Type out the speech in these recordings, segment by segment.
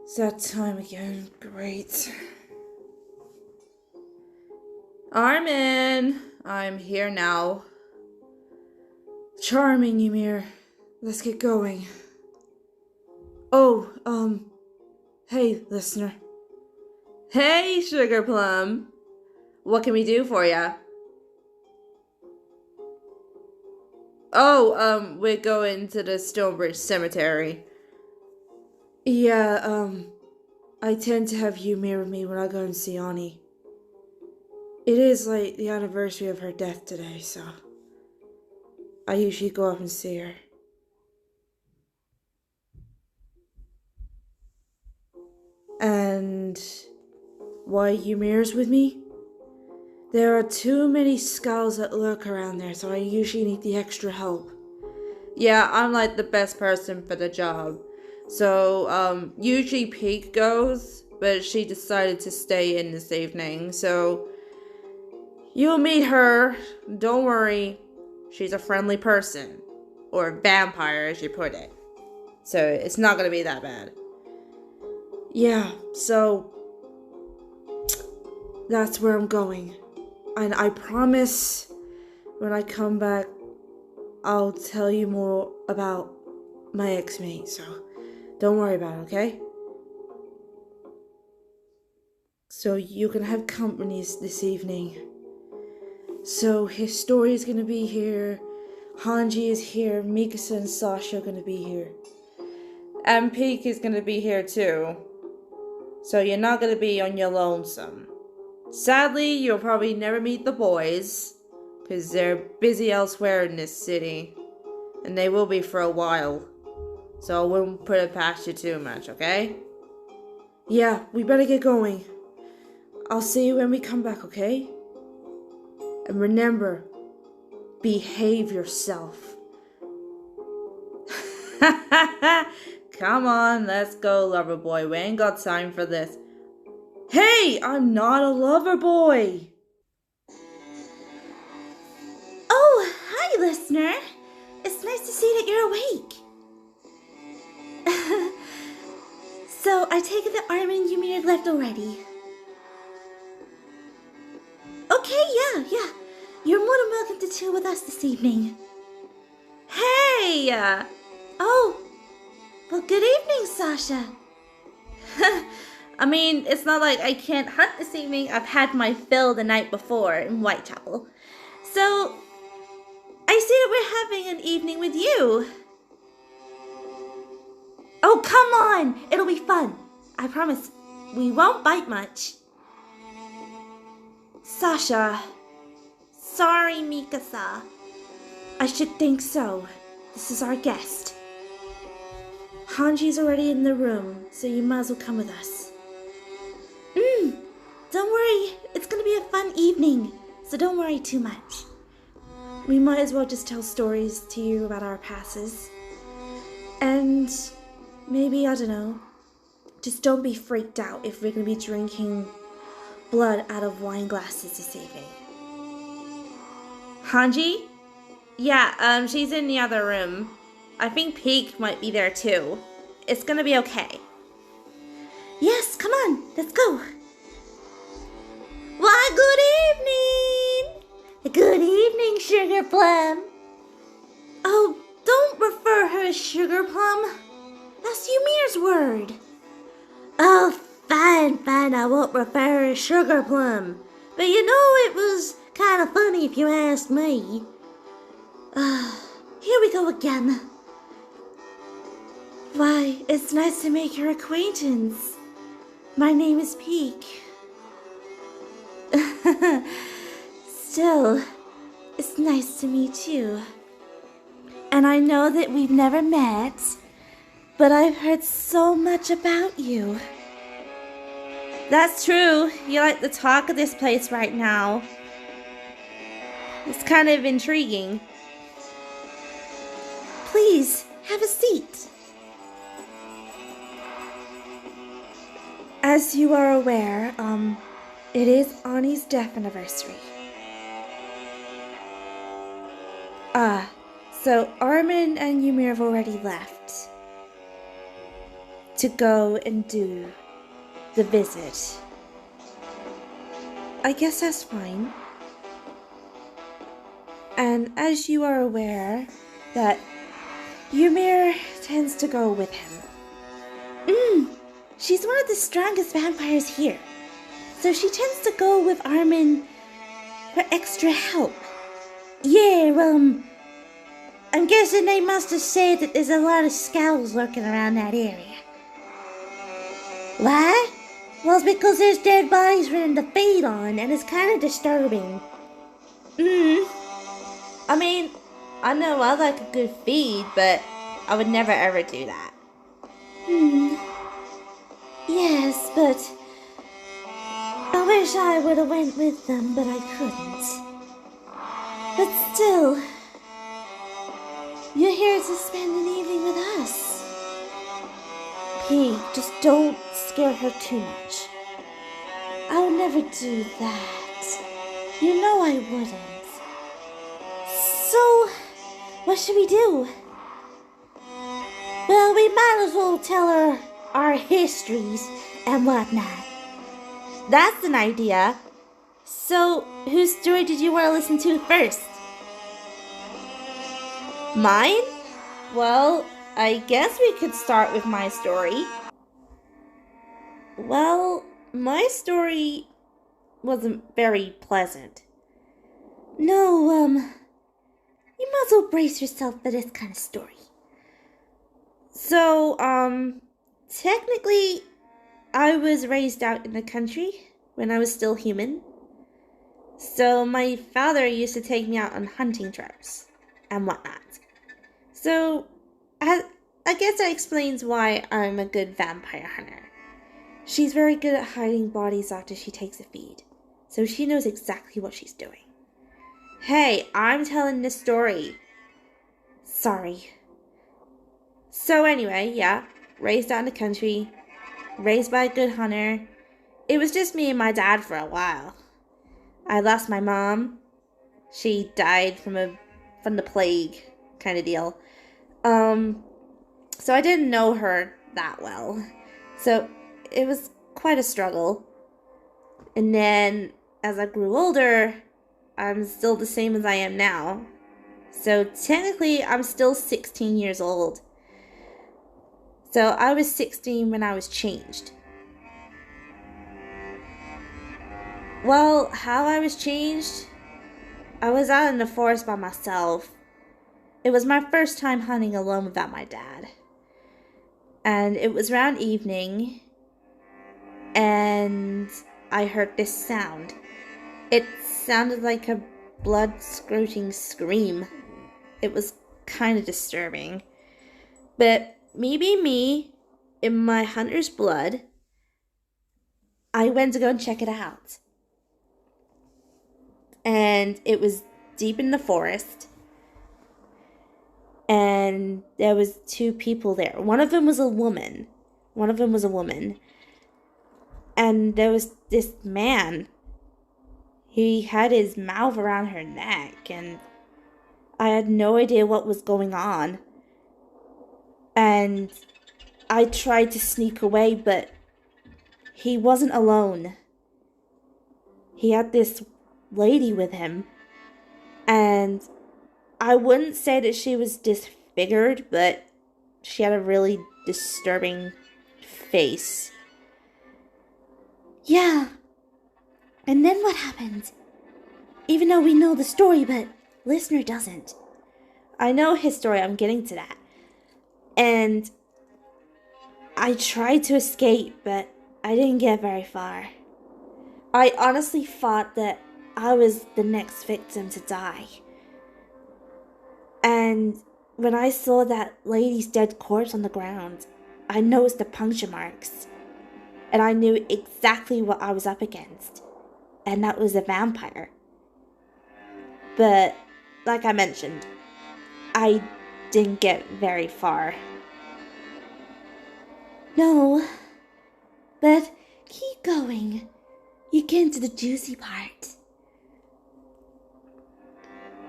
It's that time again. Great. Armin! I'm here now. Charming, Ymir. Let's get going. Oh, hey, listener. Hey, Sugar Plum. What can we do for ya? Oh, we're going to the Stonebridge Cemetery. Yeah, I tend to have Ymir with me when I go and see Ani. It is like the anniversary of her death today, so I usually go up and see her. And why Ymir's with me? There are too many skulls that lurk around there, so I usually need the extra help. Yeah, I'm like the best person for the job. So, usually Peek goes, but she decided to stay in this evening, so you'll meet her. Don't worry. She's a friendly person. Or a vampire, as you put it. So, it's not gonna be that bad. Yeah, so that's where I'm going. And I promise when I come back, I'll tell you more about my ex-mate, so don't worry about it, okay? So you can have companies this evening. So Historia's gonna be here, Hanji is here, Mikasa and Sasha are gonna be here. And Peek is gonna be here too. So you're not gonna be on your lonesome. Sadly, you'll probably never meet the boys, because they're busy elsewhere in this city. And they will be for a while. So I wouldn't put it past you too much, okay? Yeah, we better get going. I'll see you when we come back, okay? And remember, behave yourself. Come on, let's go, lover boy. We ain't got time for this. Hey, I'm not a lover boy. Oh, hi, listener. It's nice to see that you're awake. So, I take it that Armin and Ymir left already. Okay, yeah. You're more than welcome to chill with us this evening. Hey! Oh, well, good evening, Sasha. I mean, it's not like I can't hunt this evening. I've had my fill the night before in Whitechapel. So, I see that we're having an evening with you. Oh, come on! It'll be fun. I promise we won't bite much. Sasha. Sorry, Mikasa. I should think so. This is our guest. Hanji's already in the room, so you might as well come with us. Don't worry. It's gonna be a fun evening, so don't worry too much. We might as well just tell stories to you about our passes. And maybe, I don't know, just don't be freaked out if we're going to be drinking blood out of wine glasses this evening. Hanji? Yeah, she's in the other room. I think Peek might be there too. It's going to be okay. Yes, come on, let's go. Why, good evening! Good evening, Sugar Plum. Oh, don't refer her as Sugar Plum. That's Ymir's word. Oh, fine, I won't refer her as Sugar Plum. But you know it was kind of funny if you asked me. Here we go again. Why, it's nice to make your acquaintance. My name is Peek. Still, it's nice to meet you. And I know that we've never met, but I've heard so much about you. That's true. You like the talk of this place right now. It's kind of intriguing. Please, have a seat. As you are aware, it is Ani's death anniversary. So Armin and Ymir have already left to go and do the visit. I guess that's fine. And as you are aware, that Ymir tends to go with him. She's one of the strongest vampires here, so she tends to go with Armin for extra help. Yeah, I'm guessing they must have said that there's a lot of scoundrels lurking around that area. Why? Well, it's because there's dead bodies for them to feed on, and it's kind of disturbing. I mean, I know I like a good feed, but I would never ever do that. Yes, but I wish I would have went with them, but I couldn't. But still, you're here to spend an evening with us. Pete, just don't scare her too much. I would never do that. You know I wouldn't. So, what should we do? Well, we might as well tell her our histories and whatnot. That's an idea. So, whose story did you want to listen to first? Mine? Well, I guess we could start with my story. Well, my story wasn't very pleasant. No, you might as well brace yourself for this kind of story. So, technically, I was raised out in the country when I was still human. So my father used to take me out on hunting trips and whatnot. So, I guess that explains why I'm a good vampire hunter. She's very good at hiding bodies after she takes a feed, so she knows exactly what she's doing. Hey, I'm telling this story. Sorry. So anyway, yeah, raised out in the country, raised by a good hunter. It was just me and my dad for a while. I lost my mom. She died from the plague kind of deal. So I didn't know her that well. So it was quite a struggle. And then as I grew older, I'm still the same as I am now. So technically I'm still 16 years old. So I was 16 when I was changed. Well, how I was changed? I was out in the forest by myself. It was my first time hunting alone without my dad. And it was around evening, and I heard this sound. It sounded like a blood-squirting scream. It was kind of disturbing. But maybe me, in my hunter's blood, I went to go and check it out. And it was deep in the forest. And there was two people there. One of them was a woman. And there was this man. He had his mouth around her neck, and I had no idea what was going on. And I tried to sneak away, but he wasn't alone. He had this lady with him, and I wouldn't say that she was disfigured, but she had a really disturbing face. Yeah. And then what happened? Even though we know the story, but listener doesn't. I know his story, I'm getting to that. And I tried to escape, but I didn't get very far. I honestly thought that I was the next victim to die. And when I saw that lady's dead corpse on the ground, I noticed the puncture marks. And I knew exactly what I was up against. And that was a vampire. But, like I mentioned, I didn't get very far. No, but keep going. You get into the juicy part.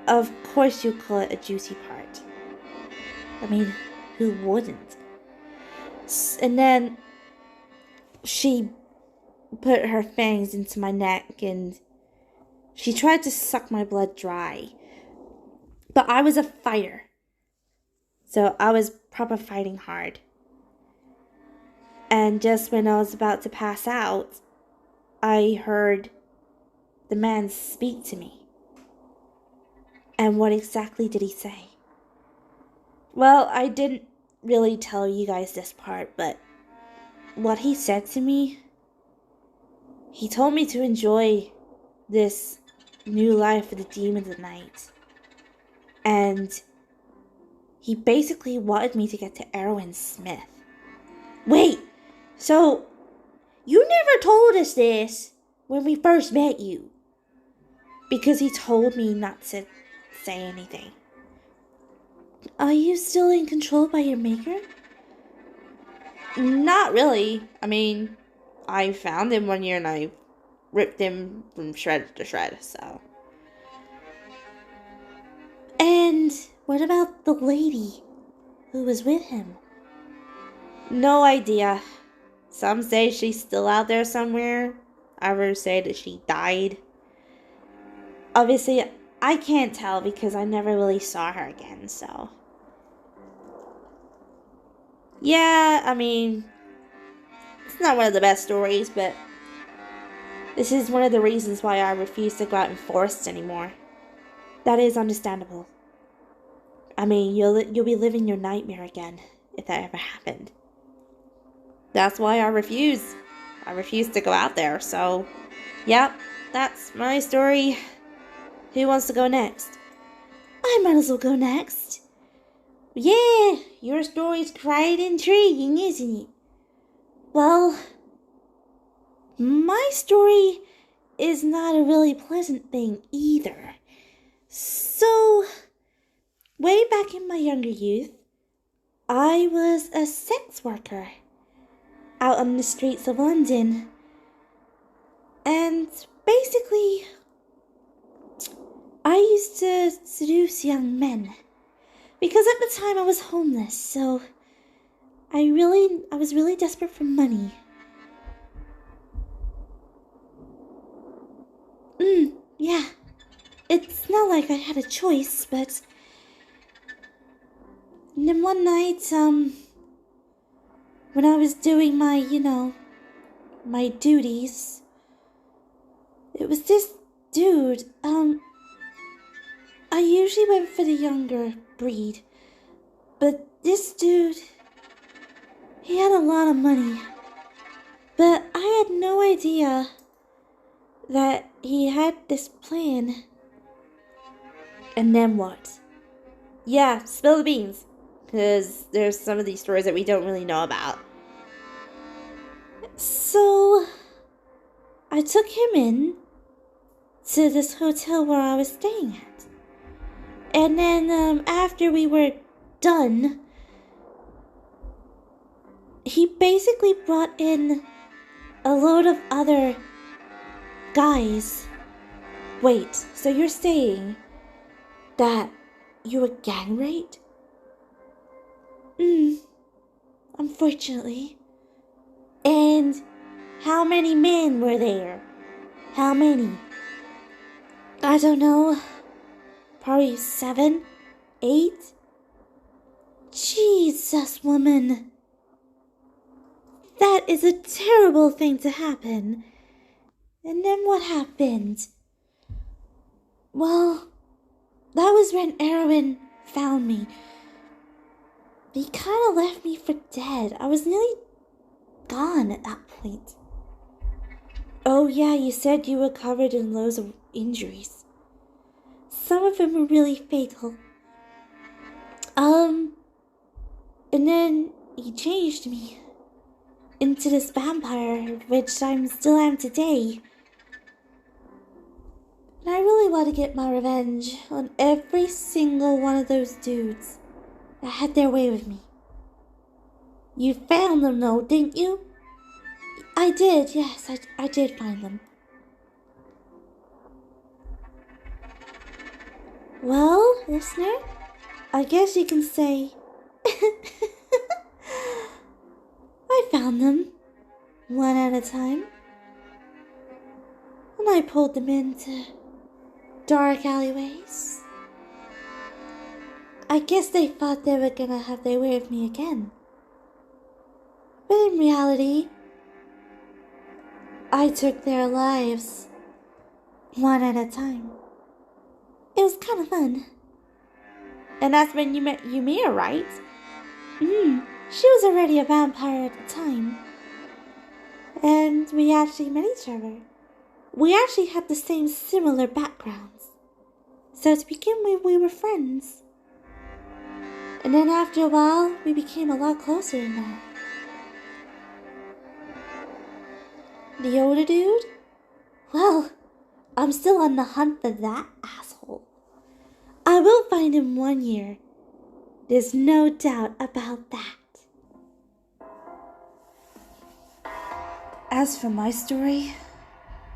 Of course you call it a juicy part. I mean, who wouldn't? And then she put her fangs into my neck and she tried to suck my blood dry. But I was a fighter. So I was proper fighting hard. And just when I was about to pass out, I heard the man speak to me. And what exactly did he say? Well, I didn't really tell you guys this part, but what he said to me, he told me to enjoy this new life of the demons at night. And he basically wanted me to get to Erwin Smith. Wait, so you never told us this when we first met you? Because he told me not to say anything. Are you still in control by your maker? Not really. I mean, I found him one year and I ripped him from shred to shred, so. And what about the lady who was with him? No idea. Some say she's still out there somewhere. Others say that she died. Obviously, I can't tell because I never really saw her again, so. Yeah, I mean, it's not one of the best stories, but this is one of the reasons why I refuse to go out in forests anymore. That is understandable. I mean, you'll be living your nightmare again if that ever happened. That's why I refuse. I refuse to go out there, so yep, that's my story. Who wants to go next? I might as well go next. Yeah, your story's quite intriguing, isn't it? Well, my story is not a really pleasant thing either. So, way back in my younger youth, I was a sex worker out on the streets of London. And basically, I used to seduce young men. Because at the time I was homeless, so I was really desperate for money. Yeah. It's not like I had a choice, but and then one night, when I was doing my, my duties, it was this dude, I usually went for the younger breed, but this dude, he had a lot of money, but I had no idea that he had this plan. And then what? Yeah, spill the beans, because there's some of these stories that we don't really know about. So, I took him in to this hotel where I was staying at. And then, after we were done, he basically brought in a load of other guys. Wait, so you're saying that you were gang raped? Unfortunately. And how many men were there? How many? I don't know. Probably 7, 8? Jesus, woman. That is a terrible thing to happen. And then what happened? Well, that was when Erwin found me. He kind of left me for dead. I was nearly gone at that point. Oh yeah, you said you were covered in loads of injuries. Some of them were really fatal. And then he changed me into this vampire, which I still am today. And I really want to get my revenge on every single one of those dudes that had their way with me. You found them though, didn't you? I did, yes, I did find them. Well, listener, I guess you can say I found them, one at a time. And I pulled them into dark alleyways. I guess they thought they were gonna have their way with me again. But in reality, I took their lives, one at a time. It was kind of fun. And that's when you met Ymir, right? She was already a vampire at the time. And we actually met each other. We actually had the same similar backgrounds. So to begin with, we were friends. And then after a while, we became a lot closer than that. The older dude? Well, I'm still on the hunt for that asshole. I will find him 1 year. There's no doubt about that. As for my story,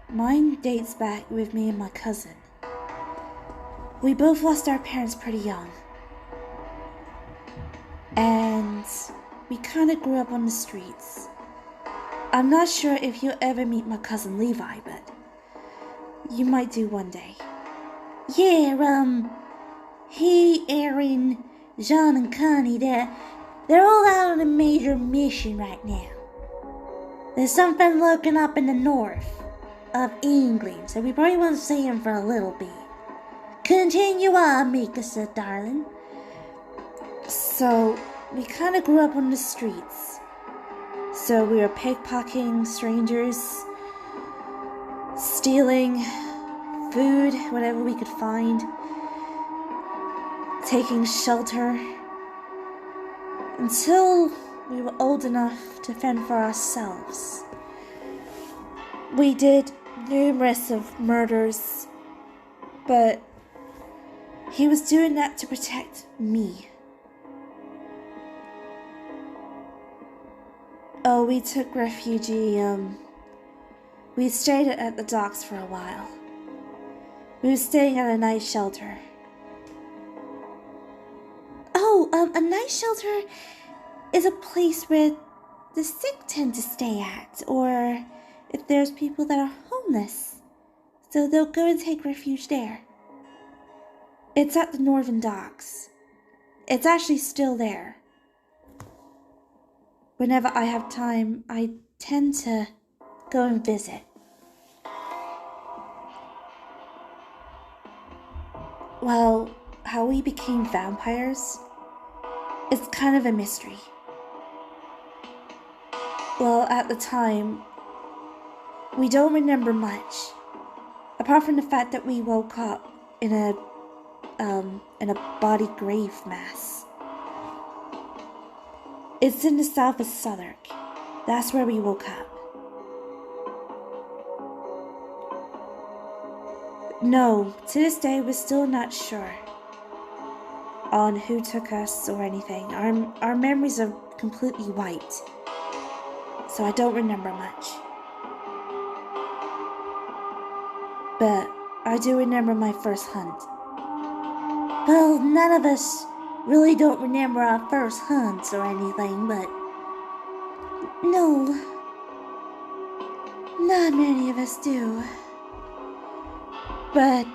mine dates back with me and my cousin. We both lost our parents pretty young. And we kind of grew up on the streets. I'm not sure if you'll ever meet my cousin Levi, but you might do one day. Yeah, he, Aaron, John, and Connie, they're all out on a major mission right now. There's something lurking up in the north of England, so we probably won't see him for a little bit. Continue on, Mikasa, darling. So, we kind of grew up on the streets. So we were pickpocketing strangers, stealing food, whatever we could find, taking shelter, until we were old enough to fend for ourselves. We did numerous of murders, but he was doing that to protect me. Oh, we took refuge, we stayed at the docks for a while. We were staying at a night shelter. Oh, a night shelter is a place where the sick tend to stay at, or if there's people that are homeless, so they'll go and take refuge there. It's at the northern docks. It's actually still there. Whenever I have time, I tend to go and visit. Well, how we became vampires is kind of a mystery. Well, at the time, we don't remember much, apart from the fact that we woke up in a body grave mass. It's in the south of Southwark. That's where we woke up. No, to this day we're still not sure on who took us or anything. Our memories are completely white, so I don't remember much. But I do remember my first hunt. Well, none of us really don't remember our first hunts or anything, but no, not many of us do. But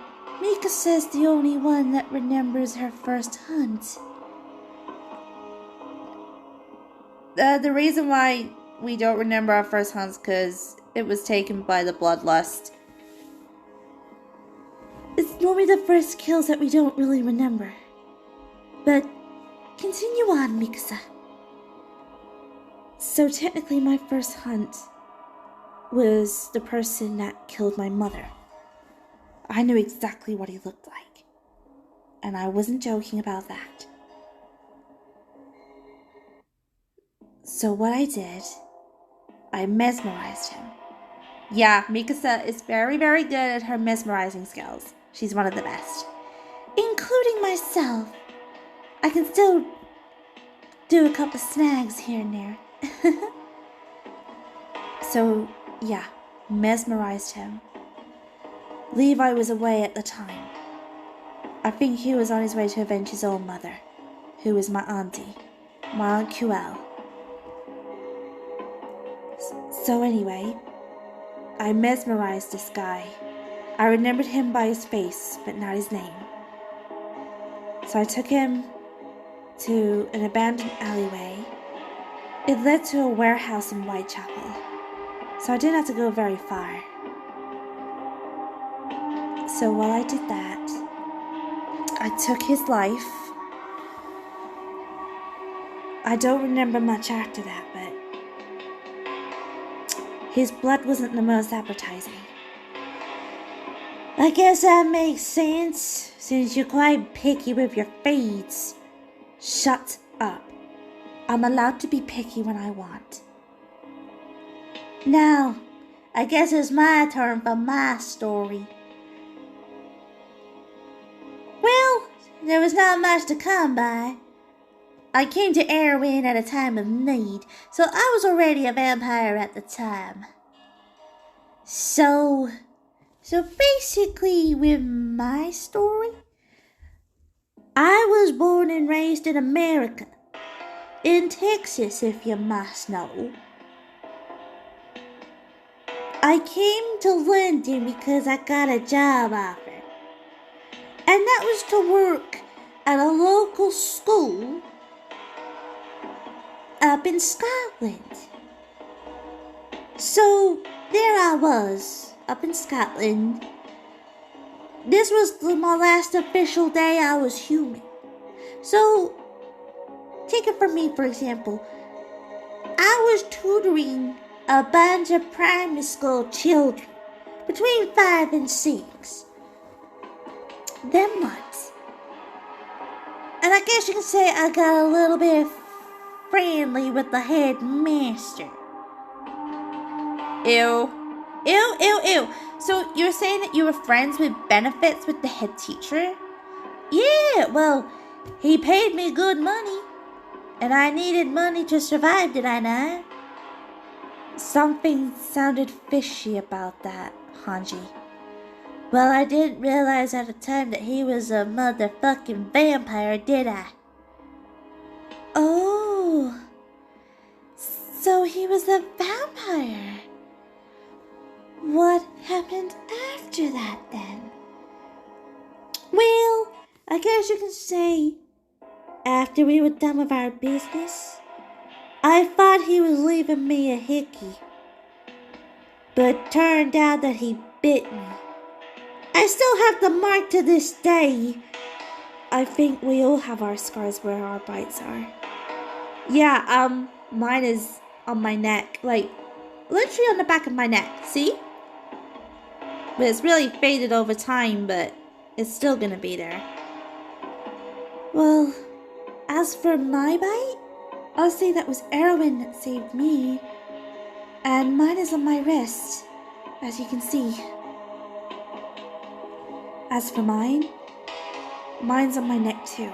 Mika says the only one that remembers her first hunt. The reason why we don't remember our first hunt's because it was taken by the bloodlust. It's normally the first kills that we don't really remember. But continue on, Mikasa. So technically my first hunt was the person that killed my mother. I knew exactly what he looked like. And I wasn't joking about that. So what I did, I mesmerized him. Yeah, Mikasa is very, very good at her mesmerizing skills. She's one of the best. Including myself. I can still do a couple snags here and there. So, yeah, mesmerized him. Levi was away at the time. I think he was on his way to avenge his own mother, who was my auntie. Molecule. So anyway, I mesmerized this guy. I remembered him by his face, but not his name. So I took him to an abandoned alleyway. It led to a warehouse in Whitechapel, so I didn't have to go very far. So while I did that, I took his life. I don't remember much after that, but his blood wasn't the most appetizing. I guess that makes sense, since you're quite picky with your feeds. Shut up. I'm allowed to be picky when I want. Now, I guess it's my turn for my story. Well, there was not much to come by. I came to Armin at a time of need, so I was already a vampire at the time. So basically with my story, I was born and raised in America, in Texas if you must know. I came to London because I got a job offer, and that was to work at a local school up in Scotland. So there I was, up in Scotland. This was my last official day I was human. So, take it from me for example. I was tutoring a bunch of primary school children, between 5 and 6. Then what? And I guess you can say I got a little bit friendly with the headmaster. Ew. Ew, ew, ew. So you're saying that you were friends with benefits with the head teacher? Yeah, well, he paid me good money. And I needed money to survive, did I not? Something sounded fishy about that, Hanji. Well, I didn't realize at the time that he was a motherfucking vampire, did I? Oh, so he was a vampire. What happened after that then? Well, I guess you can say, after we were done with our business, I thought he was leaving me a hickey. But turned out that he bit me. I still have the mark to this day. I think we all have our scars where our bites are. Yeah, mine is on my neck. Like, literally on the back of my neck. See? But it's really faded over time, but it's still gonna be there. Well, as for my bite, I'll say that was Erwin that saved me. And mine is on my wrist, as you can see. As for mine, mine's on my neck too.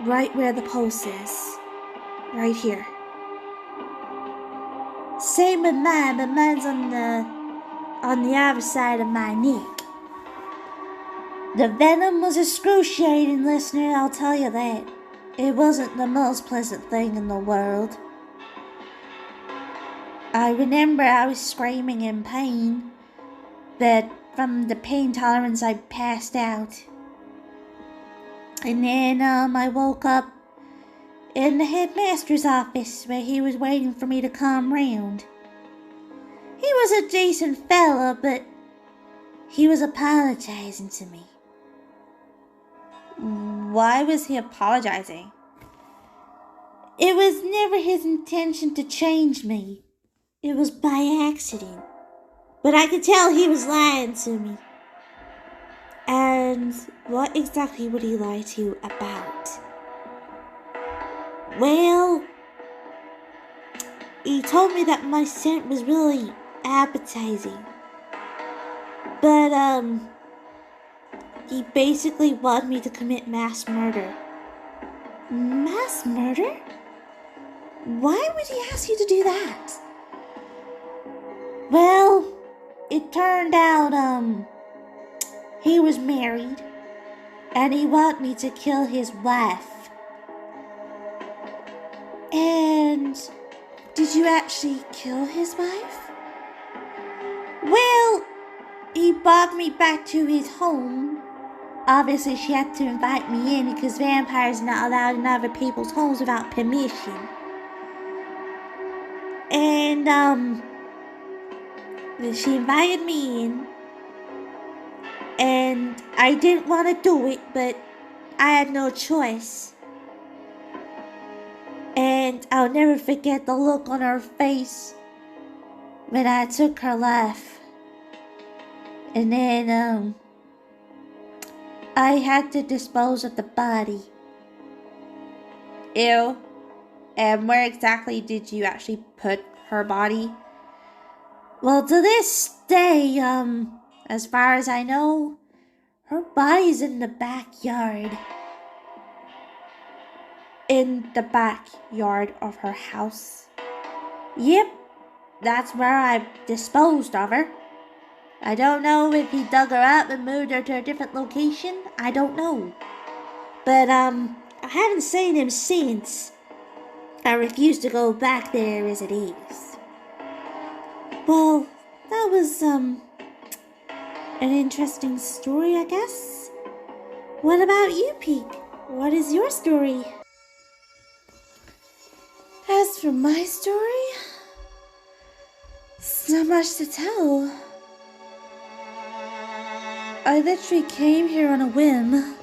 Right where the pulse is. Right here. Same with mine, but mine's on the other side of my neck. The venom was excruciating, listener, I'll tell you that. It wasn't the most pleasant thing in the world. I remember I was screaming in pain, but from the pain tolerance I passed out. And then I woke up in the headmaster's office where he was waiting for me to come round. He was a decent fella, but he was apologizing to me. Why was he apologizing? It was never his intention to change me. It was by accident. But I could tell he was lying to me. And what exactly would he lie to you about? Well, he told me that my scent was really appetizing. But, he basically wanted me to commit mass murder. Mass murder? Why would he ask you to do that? Well, it turned out, he was married, and he wanted me to kill his wife. And did you actually kill his wife? Well, he brought me back to his home. Obviously, she had to invite me in because vampires are not allowed in other people's homes without permission. And, she invited me in. And I didn't want to do it, but I had no choice. And I'll never forget the look on her face when I took her life. And then, I had to dispose of the body. Ew. And where exactly did you actually put her body? Well, to this day, as far as I know, her body's in the backyard. In the backyard of her house. Yep, that's where I disposed of her. I don't know if he dug her up and moved her to a different location. I don't know. But, I haven't seen him since. I refuse to go back there as it is. Well, that was, an interesting story, I guess. What about you, Peek? What is your story? As for my story, it's not much to tell. I literally came here on a whim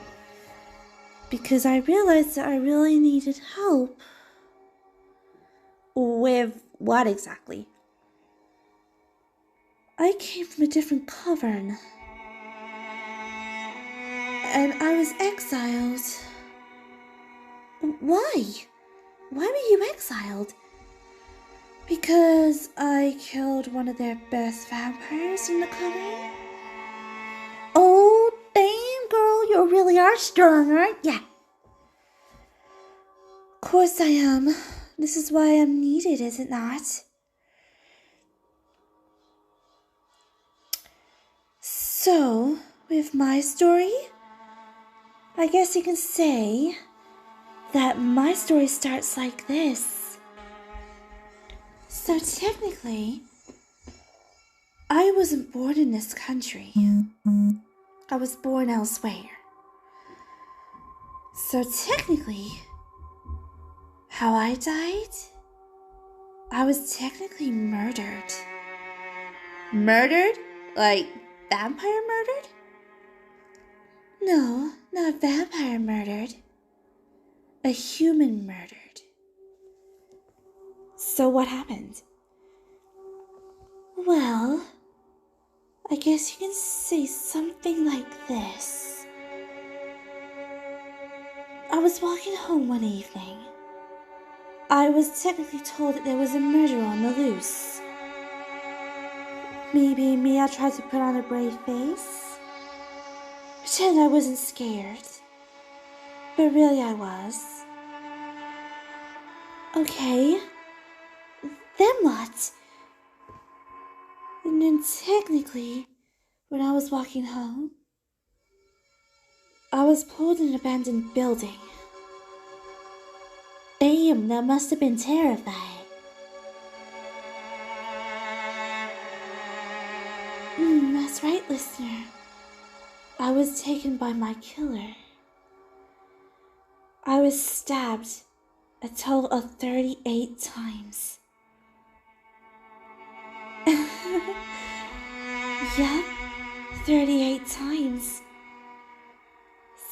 because I realized that I really needed help. With what exactly? I came from a different cavern. And I was exiled. Why? Why were you exiled? Because I killed one of their best vampires in the cavern. Oh, damn, girl, you really are strong, aren't ya? Of course I am. This is why I'm needed, is it not? So, with my story, I guess you can say that my story starts like this. So technically, I wasn't born in this country. I was born elsewhere. So technically, how I died? I was technically murdered. Murdered? Like vampire murdered? No, not vampire murdered. A human murdered. So what happened? Well, I guess you can say something like this. I was walking home one evening. I was technically told that there was a murderer on the loose. Maybe I tried to put on a brave face. Pretend I wasn't scared. But really I was. Okay. Then what? And then technically, when I was walking home, I was pulled in an abandoned building. Damn, that must have been terrifying. That's right, listener. I was taken by my killer. I was stabbed a total of 38 times. Yep, 38 times.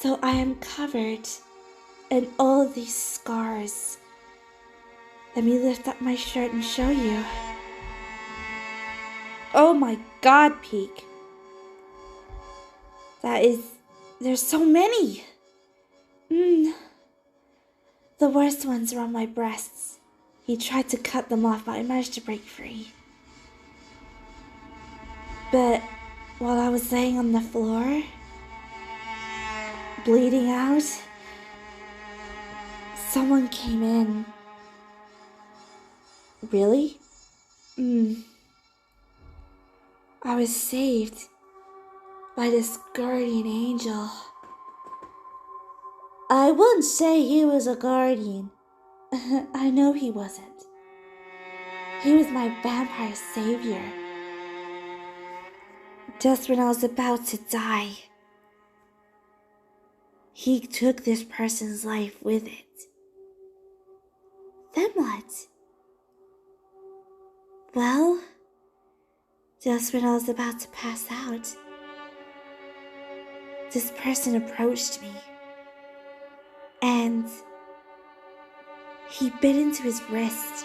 So I am covered in all of these scars. Let me lift up my shirt and show you. Oh my god, Peek. There's so many. The worst ones are on my breasts. He tried to cut them off, but I managed to break free. But while I was laying on the floor, bleeding out, someone came in. Really? I was saved by this guardian angel. I wouldn't say he was a guardian. I know he wasn't. He was my vampire savior. Just when I was about to die, he took this person's life with it. Then what? Well, just when I was about to pass out, this person approached me, and he bit into his wrist,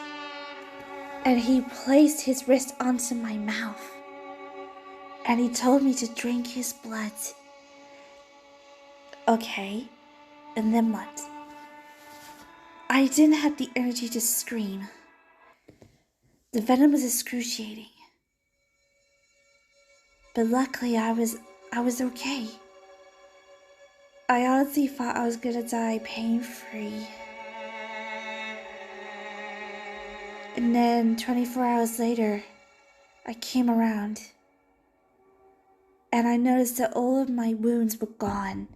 and he placed his wrist onto my mouth, and he told me to drink his blood. Okay, and then what? I didn't have the energy to scream. The venom was excruciating. But luckily I was okay. I honestly thought I was gonna die pain-free. And then 24 hours later, I came around. And I noticed that all of my wounds were gone.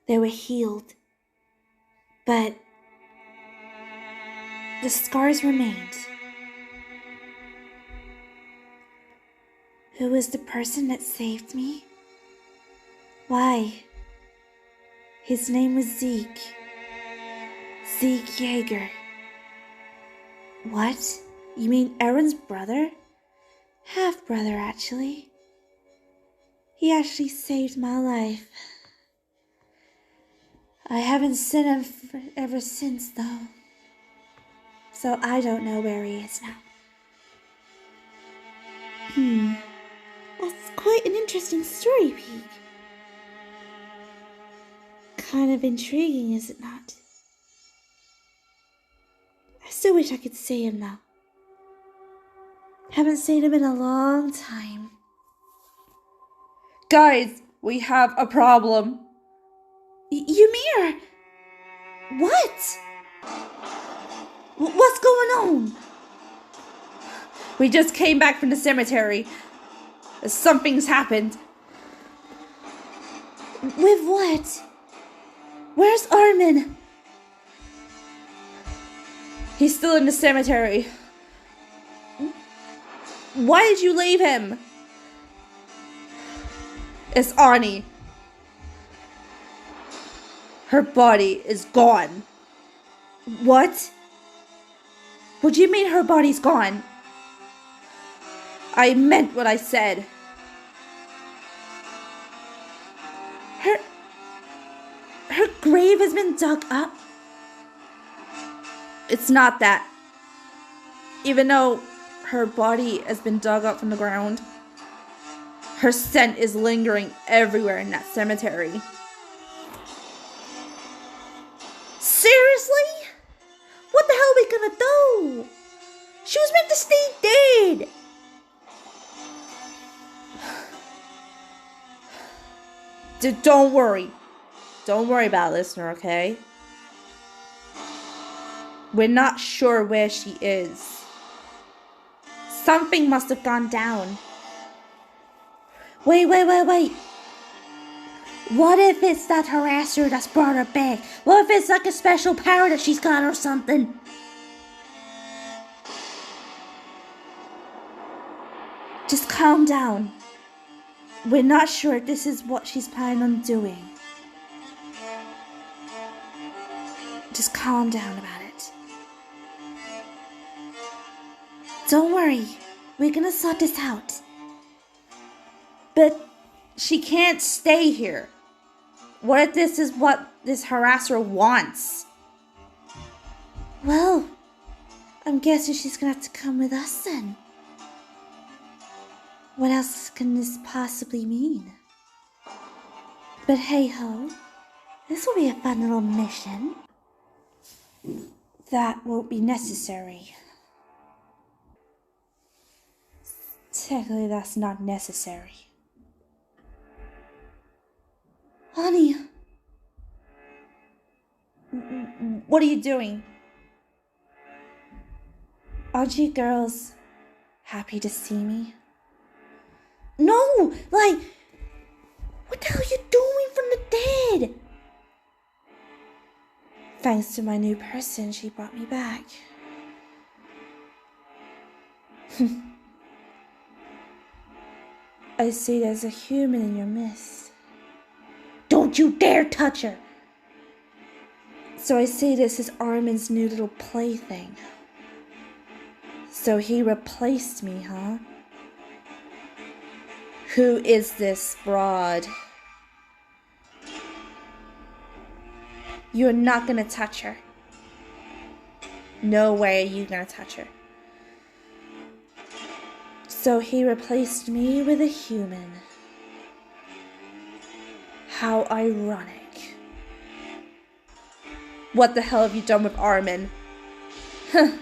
They were healed. But the scars remained. Who was the person that saved me? Why? His name was Zeke. Zeke Yeager. What? You mean Erin's brother? Half-brother, actually. He actually saved my life. I haven't seen him ever since, though. So I don't know where he is now. That's quite an interesting story, Pete. Kind of intriguing, is it not? I still wish I could see him now. Haven't seen him in a long time. Guys, we have a problem. Ymir! What? What's going on? We just came back from the cemetery. Something's happened. With what? Where's Armin? He's still in the cemetery. Why did you leave him? It's Arnie. Her body is gone. What? What do you mean her body's gone? I meant what I said. Her grave has been dug up? It's not that. Even though her body has been dug up from the ground, her scent is lingering everywhere in that cemetery. Seriously? What the hell are we gonna do? She was meant to stay dead. Don't worry. Don't worry about it, listener, okay? We're not sure where she is. Something must have gone down. Wait. What if it's that harasser that's brought her back? What if it's like a special power that she's got or something? Just calm down. We're not sure if this is what she's planning on doing. Just calm down about it. Don't worry. We're gonna sort this out. But she can't stay here. What if this is what this harasser wants? Well, I'm guessing she's gonna have to come with us then. What else can this possibly mean? But hey ho, this will be a fun little mission. That won't be necessary. Technically, that's not necessary. Honey. What are you doing? Aren't you girls happy to see me? No! Like, what the hell are you doing from the dead? Thanks to my new person, she brought me back. I see there's a human in your midst. Don't you dare touch her! So I see this is Armin's new little plaything. So he replaced me, huh? Who is this broad? You're not gonna touch her. No way are you gonna touch her. So he replaced me with a human. How ironic. What the hell have you done with Armin? Huh.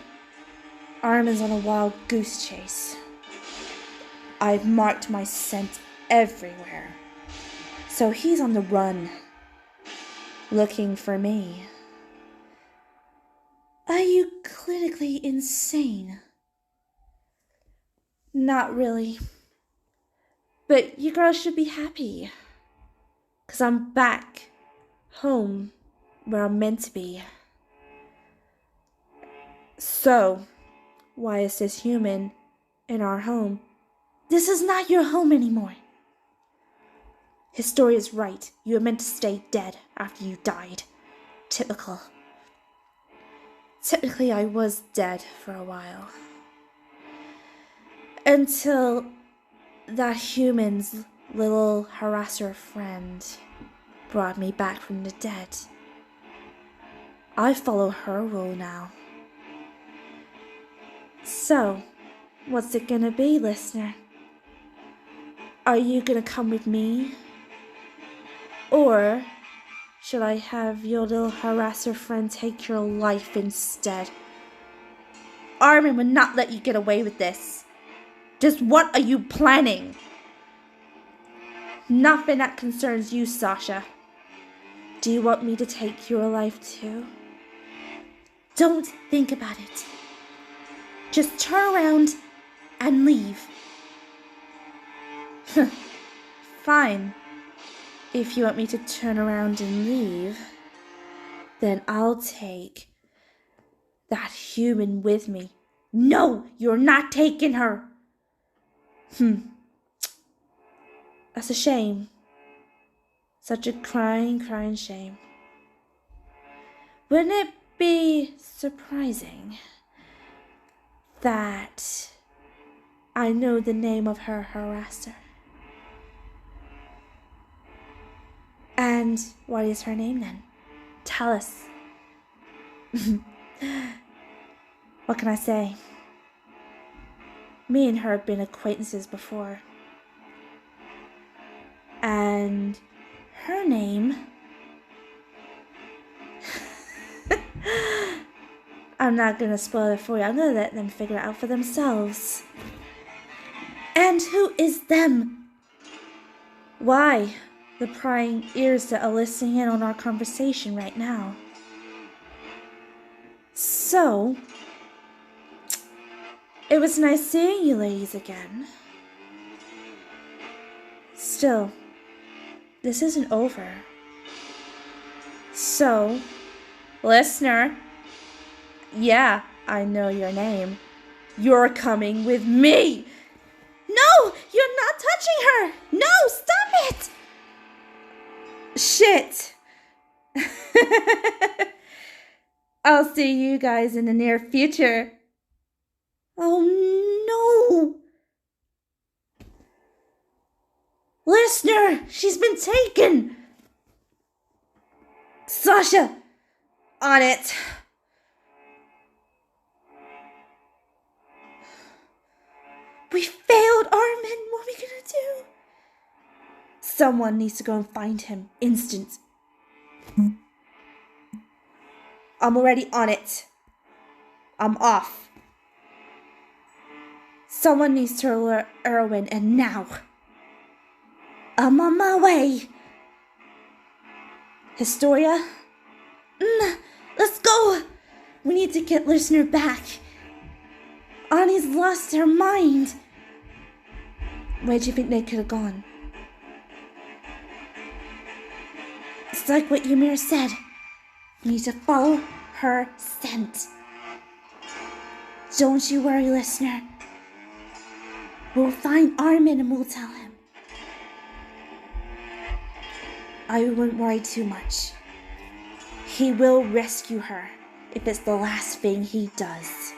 Armin's on a wild goose chase. I've marked my scent everywhere. So he's on the run, looking for me. Are you clinically insane? Not really. But you girls should be happy. 'Cause I'm back home where I'm meant to be. So, why is this human in our home? This is not your home anymore. Historia's right. You were meant to stay dead after you died. Typical. Technically, I was dead for a while. Until that human's little harasser friend brought me back from the dead. I follow her rule now. So, what's it gonna be, listener? Are you gonna come with me? Or should I have your little harasser friend take your life instead? Armin would not let you get away with this. Just what are you planning? Nothing that concerns you, Sasha. Do you want me to take your life too? Don't think about it. Just turn around and leave. Fine. If you want me to turn around and leave, then I'll take that human with me. No, you're not taking her. That's a shame. Such a crying shame. Wouldn't it be surprising that I know the name of her harasser? And what is her name then? Tell us. What can I say? Me and her have been acquaintances before. And her name... I'm not gonna spoil it for you. I'm gonna let them figure it out for themselves. And who is them? Why? The prying ears that are listening in on our conversation right now. So, it was nice seeing you ladies again. Still, this isn't over. So, listener, yeah, I know your name. You're coming with me. No, you're not touching her. No, stop it. Shit. I'll see you guys in the near future. Oh no. Listener, she's been taken. Sasha, on it. We failed, Armin. What are we gonna do? Someone needs to go and find him. Instant. I'm already on it. I'm off. Someone needs to alert Erwin, and now. I'm on my way. Historia? Let's go. We need to get listener back. Annie's lost her mind. Where do you think they could have gone? It's like what Ymir said. We need to follow her scent. Don't you worry, listener. We'll find Armin and we'll tell him. I wouldn't worry too much. He will rescue her if it's the last thing he does.